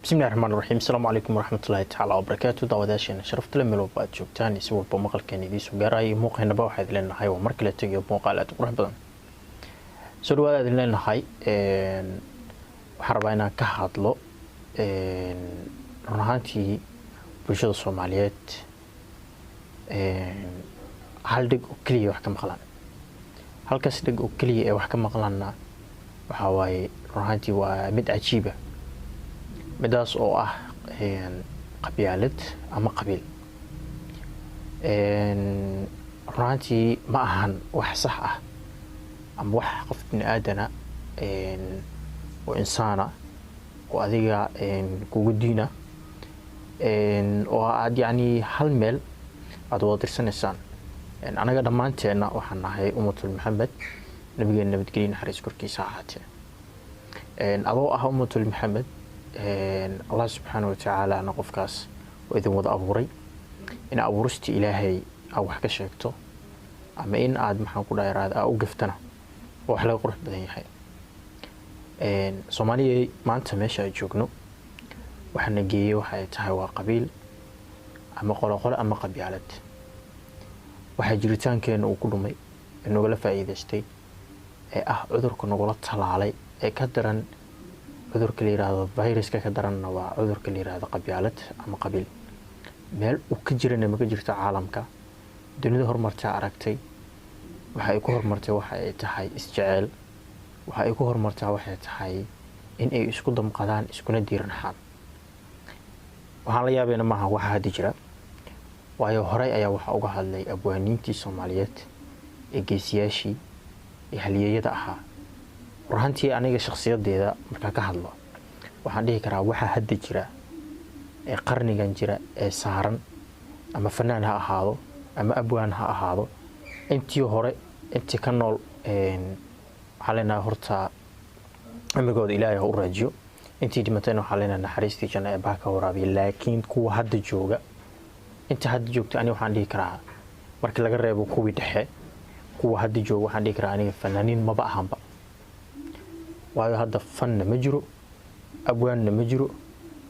بسم الله الرحمن الرحيم. السلام عليكم ورحمة الله تعالى وبركاته. داوداشينا شرفت لما لو بقى joogtaan si walba maqalkeena idii soo gaaray muuqeena ba waxaad leenahay oo markale tagiyo muuqaal aad u qurux badan soo dhawaad leenahay waxaan rabaa inaan ka hadlo run ahaantii bulshada Soomaaliyeed hal dhig oo kaliya wax ka maqlaan halkaas dhig oo kaliya ee wax ka maqlaana waxa waaye run ahaantii waa mid cajiib ah midaas oo ah qabyaalad ama qabiil runtii ma ahan wax sax ah ama wax qof bini aadana oo insaana oo adiga kugu diina oo aad yani hal meel aad wada tirsanaysaan anaga dhamaanteena waxaan nahay ummatul Muhammad nabigeena nabadgelyo naxariis korkiisa ahaatee adoo ah ummatul Muhammad الله سبحانه وتعالى أنا قفكاس وإذا وضع أبوري إن أبورستي إلهي أو حكا شيكتو أما إن عاد محان كودا يراد أو قفتنا وحلا قرح بدين حي صومالي ما أنت ماشي جوجنو وحنا جي وحي تهوى قبيل أما قولا أما قبيالات وحي جريتان كانوا كلهم إنه قال فايدستي عذرك نقول طلع كدرا cudurka la yiraahdo viruska ka daranna waa cudurka la yiraahdo qabyaalad ama qabiil meel uu ka jirana ma ka jirto caalamka dunida horumarta aragtay waxa ay ku horumartay waxa ay tahay isjecel waxa ay ku horumartay waxa ay tahay in ay isku damqadaan iskuna diirnaxaan waxaan la yaabeena maaha waxa hadda jira waayo horay ayaa waxa uga hadlay abwaaniintii Soomaaliyeed ee geesiyaashii ee halyeeyada ahaa runtii aniga shakhsiyadeeda marka ka hadlo waxaan dhihi karaa waxa hadda jira ee qarnigan jira ee saaran ama fanaan ha ahaado ama abwaan ha ahaado intii hore intii ka nool xalina horta amigooda Ilaahay u raajiyo intii dhimatayna xalina naxariistii janna ee baa ka waraabiyo laakiin kuwa hadda jooga inta hadda joogta ani waxaan dhihi karaa markii laga reebo kuwii dhexe kuwa hadda jooga waxaan dhihi karaa aniga fanaaniin maba ahanba waayo hadda fanna ma jiro abwaanna ma jiro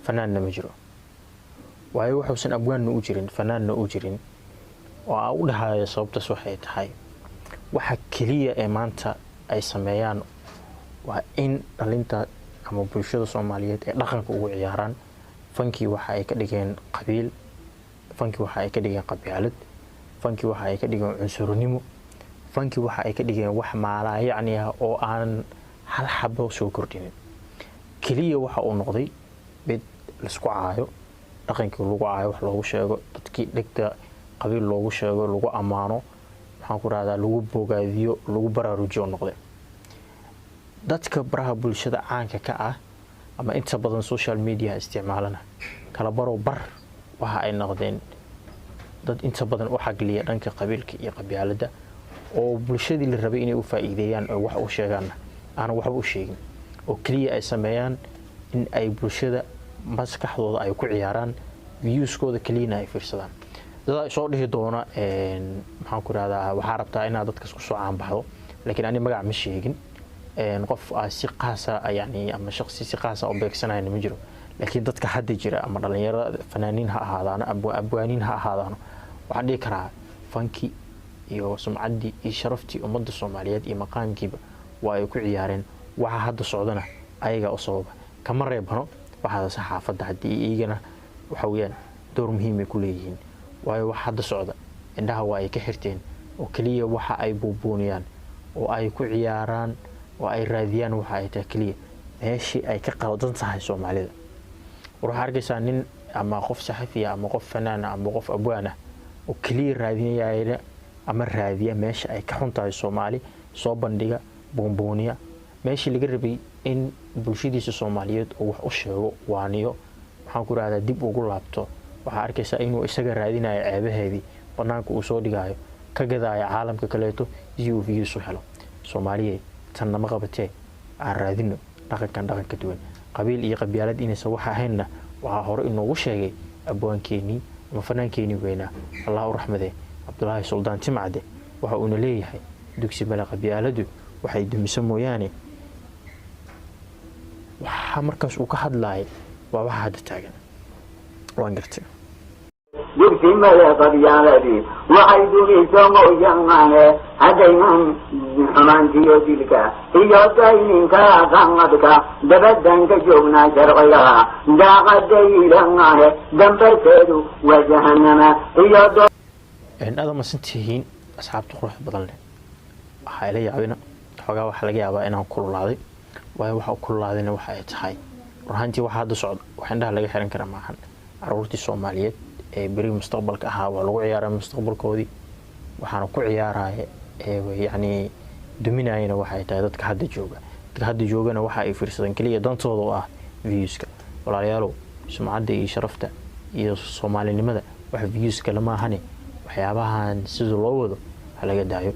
fanaanna ma jiro waayo wuxuusan abwaanna u jirin fanaanna u jirin oo u dhahayo sababtaas waxay tahay waxa kaliya ee maanta ay sameeyaan waa in dhalinta ama bulshada Soomaaliyeed ee dhaqanka ugu ciyaaraan fankii waxa ay ka dhigeen qabiil fankii waxa ay ka dhigeen qabyaalad fankii waxa ay ka dhigeen cunsurnimo fankii waxa ay ka dhigeen wax maala yacni oo aan hal xabo soo kordhin kaliya waxa uu noqday mid la isku caayo dhaqankii lagu caayo wax loogu sheego dadkii dhigta qabiil loogu sheego lagu amaano waxaan ku raadaa lagu bogaadiyo lagu baraarujiyo noqday dadka baraha bulshada caanka ka ah ama inta badan social media isticmaalana kala baro bar waxa ay noqdeen dad inta badan u xagliya dhanka qabiilka iyo qabyaalada oo bulshadii la rabay inay u faa'iideeyaan oo wax u sheegaan أنا وحبو شيء وكلية أي سميان إن أي برشة مسكح ضد أي كعياران views كود كلينا أي فرصان ده صار له دونا إن محاكور هذا وحاربته إن هذا تكسر عن بعضه لكن أنا ما قاعد مشي هيجن نقف سقاسة يعني أما شخصي سقاسة أو بيكسنا يعني مجرو لكن ده كحد يجرى أما اللي يرى فنانين هذا أنا أبوانين هذا أنا وعندي كرا فانكي يو سمعدي شرفتي ومد الصوماليات مقام كيبه way ku ciyaareen waxa hadda socdana ayaga u sabab kama reebano waxa saxaafada hadii iyagana waxa weeyaan door muhiim ah ku leeyihiin waayo waxa hadda socda indhaha way ka xirteen oo kaliya waxa ay buubuuniyaan oo ay ku ciyaaraan oo ay raadiyaan waxa ay tahay kaliya meeshii ay ka qaldan tahay Soomaalida waxa argaysan nin ama qof saxafiya ama qof fanaan ama qof abwaana oo kaliya raadinayay ama raadiya meesha ay ka xuntahay Soomaali soo bandhiga بونبونيا ماشي اللي قربي إن بلشيديس الصوماليات أو وحشة وانيو حنقول هذا دب وقول لابتو وحركة إنه إستجر هذين عيبه هذي بناك وصودي جاي كجذا عالم ككليته يو فيو سهلة صومالية تنا مغبتة عرادينه لكن كان دخل كتوين قبيل قبيلات إن سوحة هنا وهور إنه وشة أبوان كيني وفنان كيني وينا الله رحمته عبد الله سلطان تمعده وهؤلاء ليه دكسي بلا قبيلته waxay dumiso mooyaane waxa markaas uu ka hadlaay waa waxa hadda taagan waan gartay jirki maya qabyaaladii waxay dugayso mooyaane haddaynan xumaantiyo dilka iyo dayninka qanadka dabadan ka joognaa sharciga daaqadaylanaahe dambarkeedu waa jahanama iyo aada masantihiin asxaabta quruxda badan leh waxaa ila yaabina xoogaa waxaa laga yaabaa inaan kululaaday waayo waxa kululaadayna waxa ay tahay runaantii waxa hadda socda wax indhaha laga xiran kara maahan caruurtii Soomaaliyeed ee bari mustaqbalka ahaa waa lagu ciyaaraa mustaqbalkoodii waxaana ku ciyaaraya yani duminayna waxay tahay dadka hadda joogana waxa ay fiirsadaan kaliya dantooda oo ah viewska walaalayaal sumcadda iyo sharafta iyo Soomaalinimada wax viewska lama ahane waxyaabahan sida loo wado halaga daayo